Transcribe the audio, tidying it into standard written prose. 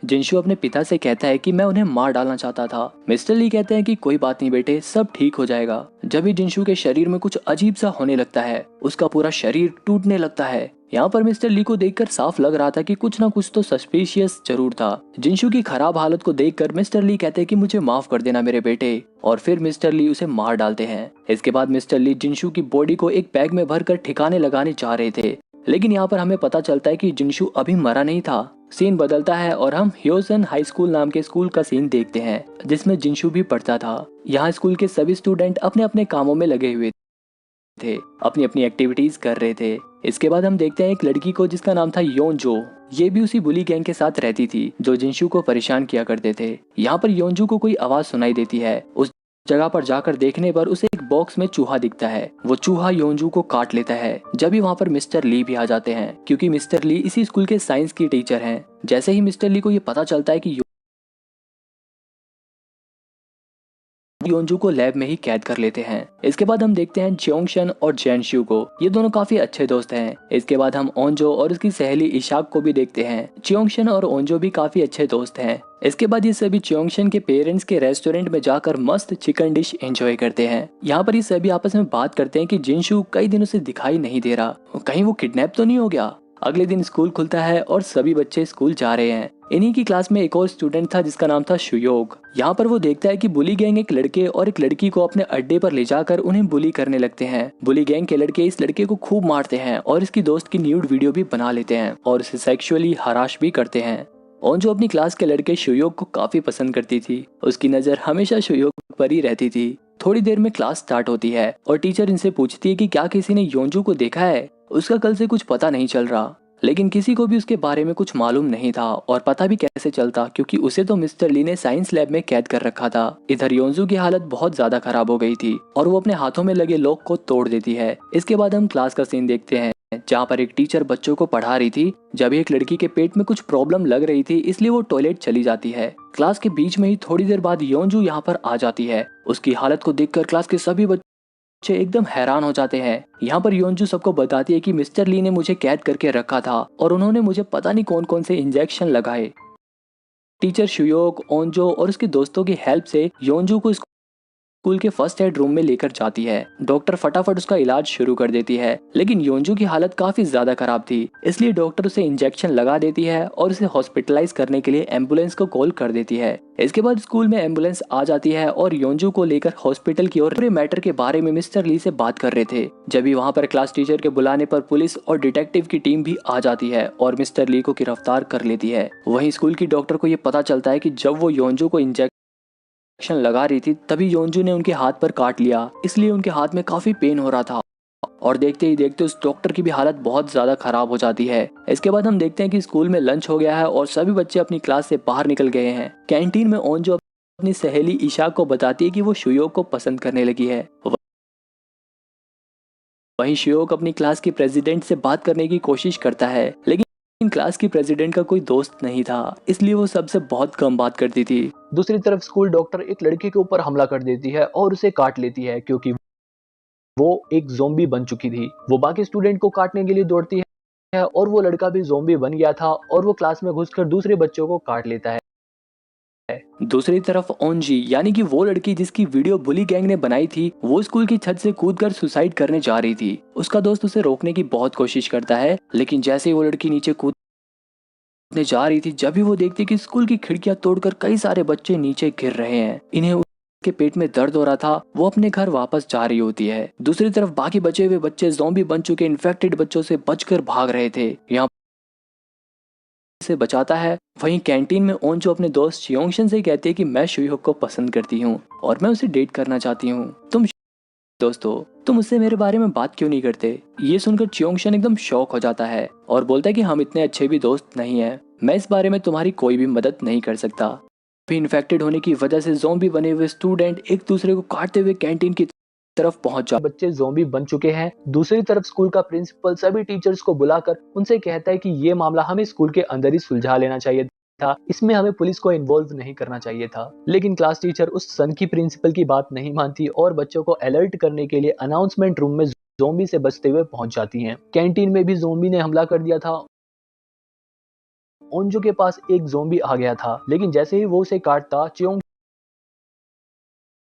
जिनशू अपने पिता से कहता है कि मैं उन्हें मार डालना चाहता था। मिस्टर ली कहते हैं कि कोई बात नहीं बेटे, सब ठीक हो जाएगा। जब भी जिनशू के शरीर में कुछ अजीब सा होने लगता है, उसका पूरा शरीर टूटने लगता है। यहाँ पर मिस्टर ली को देखकर साफ लग रहा था कि कुछ ना कुछ तो सस्पिशियस जरूर था। जिनशू की खराब हालत को देखकर मिस्टर ली कहते हैं कि मुझे माफ कर देना मेरे बेटे, और फिर मिस्टर ली उसे मार डालते हैं। इसके बाद मिस्टर ली जिनशू की बॉडी को एक बैग में भरकर ठिकाने लगाने जा रहे थे, लेकिन यहाँ पर हमें पता चलता है कि जिनशू अभी मरा नहीं था। सीन बदलता है और हम ह्योसन हाई स्कूल नाम के स्कूल का सीन देखते हैं, जिसमें जिनशू भी पढ़ता था। यहाँ स्कूल के सभी स्टूडेंट अपने अपने कामों में लगे हुए थे, अपनी अपनी एक्टिविटीज कर रहे थे। इसके बाद हम देखते हैं एक लड़की को जिसका नाम था योनजो। ये भी उसी बुली गैंग के साथ रहती थी जो जिनशू को परेशान किया करते थे। यहाँ पर योनजू को कोई आवाज सुनाई देती है। उस जगह पर जाकर देखने पर उसे एक बॉक्स में चूहा दिखता है। वो चूहा योनजू को काट लेता है। जब ही वहाँ पर मिस्टर ली भी आ जाते हैं, क्योंकि मिस्टर ली इसी स्कूल के साइंस की टीचर हैं। जैसे ही मिस्टर ली को ये पता चलता है कि योनजू को लैब में ही कैद कर लेते हैं। इसके बाद हम देखते हैं जियोंगशन और जैनशू को। ये दोनों काफी अच्छे दोस्त हैं। इसके बाद हम ओंजो और उसकी सहेली इशाक को भी देखते हैं। जियोंगशन और ओंजो भी काफी अच्छे दोस्त हैं। इसके बाद ये सभी जियोंगशन के पेरेंट्स के रेस्टोरेंट में जाकर मस्त चिकन डिश एंजॉय करते हैं। यहाँ पर ये सभी आपस में बात करते हैं कि जिनशू कई दिनों से दिखाई नहीं दे रहा, कहीं वो किडनैप तो नहीं हो गया। अगले दिन स्कूल खुलता है और सभी बच्चे स्कूल जा रहे हैं। इन्हीं की क्लास में एक और स्टूडेंट था जिसका नाम था शुयोग। यहाँ पर वो देखता है कि बुली गैंग एक लड़के और एक लड़की को अपने अड्डे पर ले जाकर उन्हें बुली करने लगते हैं। बुली गैंग के लड़के इस लड़के को खूब मारते हैं और इसकी दोस्त की न्यूड वीडियो भी बना लेते हैं और उसे सेक्सुअली हराश भी करते हैं। ओंजो अपनी क्लास के लड़के शुयोग को काफी पसंद करती थी। उसकी नजर हमेशा शुयोग पर ही रहती थी। थोड़ी देर में क्लास स्टार्ट होती है और टीचर इनसे पूछती है कि क्या किसी ने योंजू को देखा है। उसका कल से कुछ पता नहीं चल रहा, लेकिन किसी को भी उसके बारे में कुछ मालूम नहीं था। और पता भी कैसे चलता, क्योंकि उसे तो मिस्टर ली ने साइंस लैब में कैद कर रखा था। इधर योंजू की हालत बहुत ज्यादा खराब हो गई थी और वो अपने हाथों में लगे लॉक को तोड़ देती है। इसके बाद हम क्लास का सीन देखते हैं, जहाँ पर एक टीचर बच्चों को पढ़ा रही थी। जब एक लड़की के पेट में कुछ प्रॉब्लम लग रही थी, इसलिए वो टॉयलेट चली जाती है। क्लास के बीच में ही थोड़ी देर बाद योंजू यहाँ पर आ जाती है। उसकी हालत को देखकर क्लास के सभी बच्चे एकदम हैरान हो जाते हैं। यहाँ पर योंजू सबको बताती है कि मिस्टर ली ने मुझे कैद करके रखा था और उन्होंने मुझे पता नहीं कौन कौन से इंजेक्शन लगाए। टीचर शुयोग, ओंजो और उसके दोस्तों की हेल्प से योंजू को स्कूल के फर्स्ट एड रूम में लेकर जाती है। डॉक्टर फटाफट उसका इलाज शुरू कर देती है, लेकिन योंजू की हालत काफी ज्यादा खराब थी, इसलिए डॉक्टर उसे इंजेक्शन लगा देती है और उसे हॉस्पिटलाइज करने के लिए एम्बुलेंस को कॉल कर देती है। इसके बाद स्कूल में एम्बुलेंस आ जाती है और योंजू को लेकर हॉस्पिटल की ओर। पूरे मैटर के बारे में मिस्टर ली से बात कर रहे थे, जब भी वहाँ पर क्लास टीचर के बुलाने पर पुलिस और डिटेक्टिव की टीम भी आ जाती है और मिस्टर ली को गिरफ्तार कर लेती है। वहीं स्कूल की डॉक्टर को ये पता चलता है कि जब वो योंजू को इंजेक्शन लगा रही थी, तभी योंजू ने उनके हाथ पर काट लिया, इसलिए उनके हाथ में काफी पेन हो रहा था। और देखते ही देखते उस डॉक्टर की भी हालत बहुत ज्यादा खराब हो जाती है। इसके बाद हम देखते हैं कि स्कूल में लंच हो गया है और सभी बच्चे अपनी क्लास से बाहर निकल गए हैं। कैंटीन में ओंजो अपनी सहेली ईशा को बताती है कि वो शुयोग को पसंद करने लगी है। वहीं शुयोग अपनी क्लास की प्रेसिडेंट से बात करने की कोशिश करता है, लेकिन क्लास की प्रेसिडेंट का कोई दोस्त नहीं था, इसलिए वो सबसे बहुत कम बात करती थी। दूसरी तरफ स्कूल डॉक्टर एक लड़के के ऊपर हमला कर देती है और उसे काट लेती है, क्योंकि वो एक ज़ोंबी बन चुकी थी। वो बाकी स्टूडेंट को काटने के लिए दौड़ती है और वो लड़का भी ज़ोंबी बन गया था और वो क्लास में घुसकर दूसरे बच्चों को काट लेता है। दूसरी तरफ ओंजी, यानी कि वो लड़की जिसकी वीडियो बुली गैंग ने बनाई थी, वो स्कूल की छत से कूदकर सुसाइड करने जा रही थी। उसका दोस्त उसे रोकने की बहुत कोशिश करता है, लेकिन जैसे ही वो लड़की नीचे कूदने जा रही थी, जब भी वो देखती कि स्कूल की खिड़कियां तोड़कर कई सारे बच्चे नीचे गिर रहे हैं, इन्हें के पेट में दर्द हो रहा था, वो अपने घर वापस जा रही होती है। दूसरी तरफ बाकी बचे हुए बच्चे ज़ॉम्बी बन चुके इन्फेक्टेड बच्चों से बचकर भाग रहे थे। यहाँ से बचाता है। वहीं कैंटीन में ओंजो अपने दोस्त चियोंगशन से कहती है कि मैं शुयोग को पसंद करती हूँ और मैं उसे डेट करना चाहती हूँ। दोस्तों, तुम उससे मेरे बारे में बात क्यों नहीं करते? ये सुनकर चियोंगशन एकदम शॉक हो जाता है और बोलता है कि हम इतने अच्छे भी दोस्त नहीं हैं। मैं इस बारे में तुम्हारी कोई भी मदद नहीं कर सकता। भी इन्फेक्टेड होने की वजह से ज़ॉम्बी बने हुए स्टूडेंट एक दूसरे को काटते हुए कैंटीन की तरफ पहुंच जा। बच्चे ज़ॉम्बी बन चुके हैं। दूसरी तरफ स्कूल का प्रिंसिपल सभी टीचर्स को बुलाकर उनसे कहता है कि ये मामला हमें स्कूल के अंदर ही सुलझा लेना चाहिए था, इसमें हमें पुलिस को इन्वॉल्व नहीं करना चाहिए था। लेकिन क्लास टीचर उस सन की प्रिंसिपल की बात नहीं मानती और बच्चों को अलर्ट करने के लिए अनाउंसमेंट रूम में ज़ॉम्बी से बचते हुए पहुंच जाती हैं। कैंटीन में भी ज़ॉम्बी ने हमला कर दिया था ओंजो के पास एक ज़ोंबी आ गया था, लेकिन जैसे ही वो उसे काटता, चियोंग